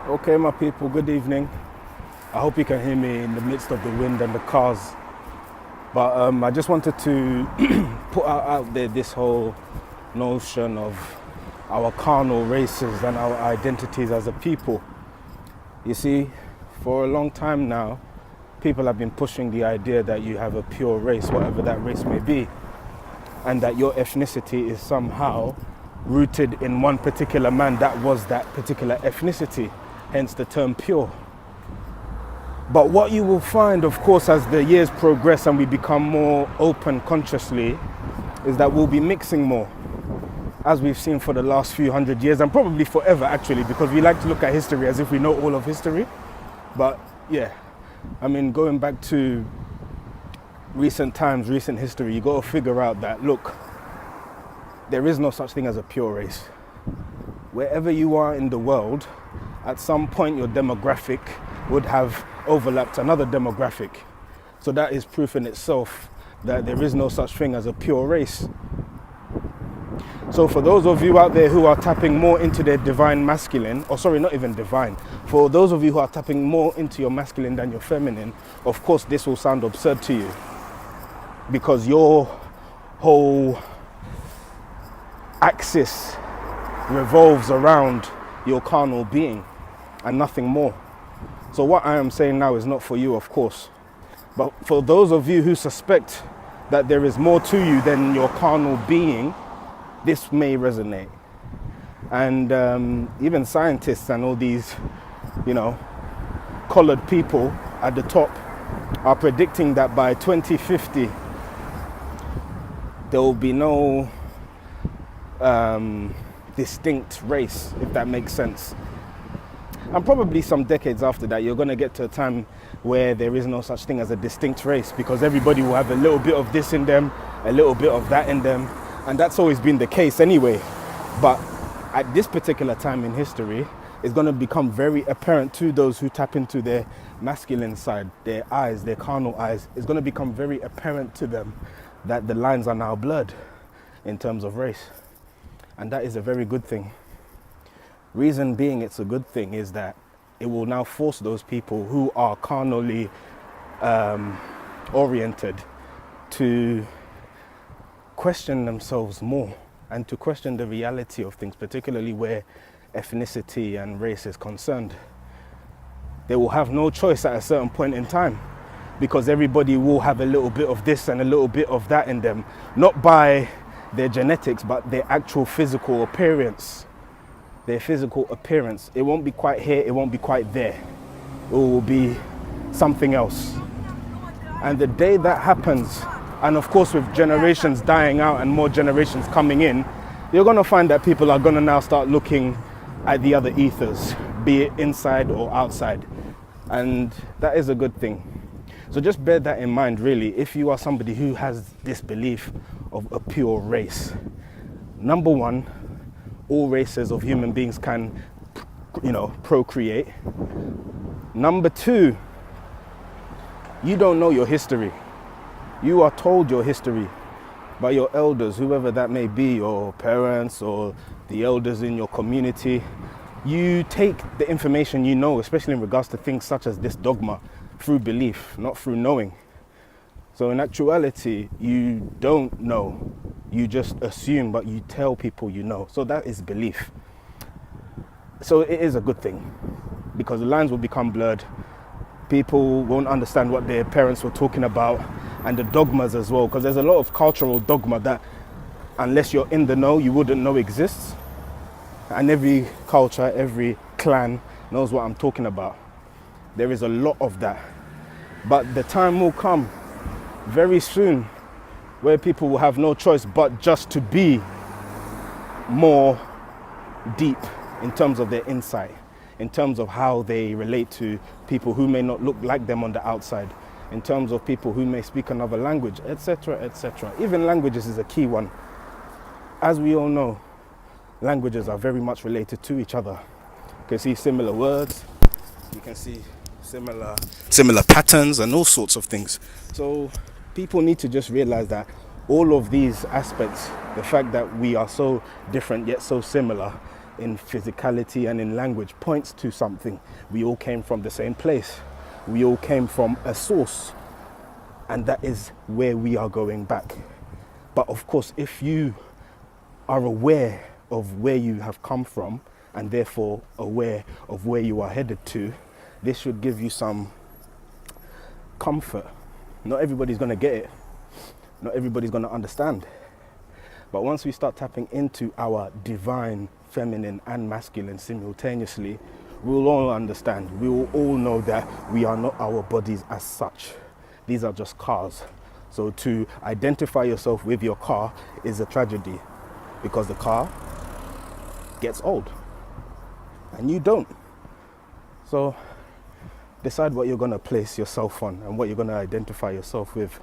Okay, my people, good evening. I hope you can hear me in the midst of the wind and the cars. But I just wanted to put out there this whole notion of our carnal races and our identities as a people. You see, for a long time now, people have been pushing the idea that you have a pure race, whatever that race may be, and that your ethnicity is somehow rooted in one particular man that was that particular ethnicity, hence the term pure. But what you will find, of course, as the years progress and we become more open consciously, is that we'll be mixing more, as we've seen for the last few hundred years, and probably forever actually, because we like to look at history as if we know all of history. But yeah, I mean, going back to recent times, recent history, you got to figure out that, look, there is no such thing as a pure race. Wherever you are in the world, at some point your demographic would have overlapped another demographic. So that is proof in itself that there is no such thing as a pure race. So for those of you out there who are tapping more into their divine masculine, or sorry, not even divine, for those of you who are tapping more into your masculine than your feminine, of course this will sound absurd to you, because your whole axis revolves around your carnal being and nothing more. So what I am saying now is not for you, of course, but for those of you who suspect that there is more to you than your carnal being, this may resonate. And even scientists and all these, colored people at the top are predicting that by 2050 there will be no distinct race, if that makes sense. And probably some decades after that, you're going to get to a time where there is no such thing as a distinct race, because everybody will have a little bit of this in them, a little bit of that in them. And that's always been the case anyway. But at this particular time in history, it's going to become very apparent to those who tap into their masculine side, their eyes, their carnal eyes. It's going to become very apparent to them that the lines are now blurred in terms of race. And that is a very good thing. Reason being it's a good thing is that it will now force those people who are carnally oriented to question themselves more and to question the reality of things, particularly where ethnicity and race is concerned. They will have no choice at a certain point in time, because everybody will have a little bit of this and a little bit of that in them, not by their genetics, but their actual physical appearance. Their physical appearance. It won't be quite here, it won't be quite there. It will be something else. And the day that happens, and of course with generations dying out and more generations coming in, you're going to find that people are going to now start looking at the other ethers, be it inside or outside. And that is a good thing. So just bear that in mind, really, if you are somebody who has this belief of a pure race. Number one, all races of human beings can, procreate. Number two, you don't know your history. You are told your history by your elders, whoever that may be, your parents or the elders in your community. You take the information you know, especially in regards to things such as this dogma, through belief, not through knowing. So in actuality, you don't know. You just assume, but you tell people you know. So that is belief. So it is a good thing, because the lines will become blurred. People won't understand what their parents were talking about, and the dogmas as well, because there's a lot of cultural dogma that, unless you're in the know, you wouldn't know exists. And every culture, every clan knows what I'm talking about. There is a lot of that. But the time will come very soon where people will have no choice but just to be more deep in terms of their insight, in terms of how they relate to people who may not look like them on the outside, in terms of people who may speak another language, etc., etc. Even languages is a key one. As we all know, languages are very much related to each other. You can see similar words, you can see similar patterns and all sorts of things. So people need to just realize that all of these aspects, the fact that we are so different yet so similar, in physicality and in language points to something. We all came from the same place. We all came from a source, and that is where we are going back. But of course, if you are aware of where you have come from and therefore aware of where you are headed to, this should give you some comfort. Not everybody's going to get it. Not everybody's going to understand. But once we start tapping into our divine, feminine and masculine simultaneously, we'll all understand. We will all know that we are not our bodies as such. These are just cars. So to identify yourself with your car is a tragedy, because the car gets old and you don't. So decide what you're going to place yourself on and what you're going to identify yourself with.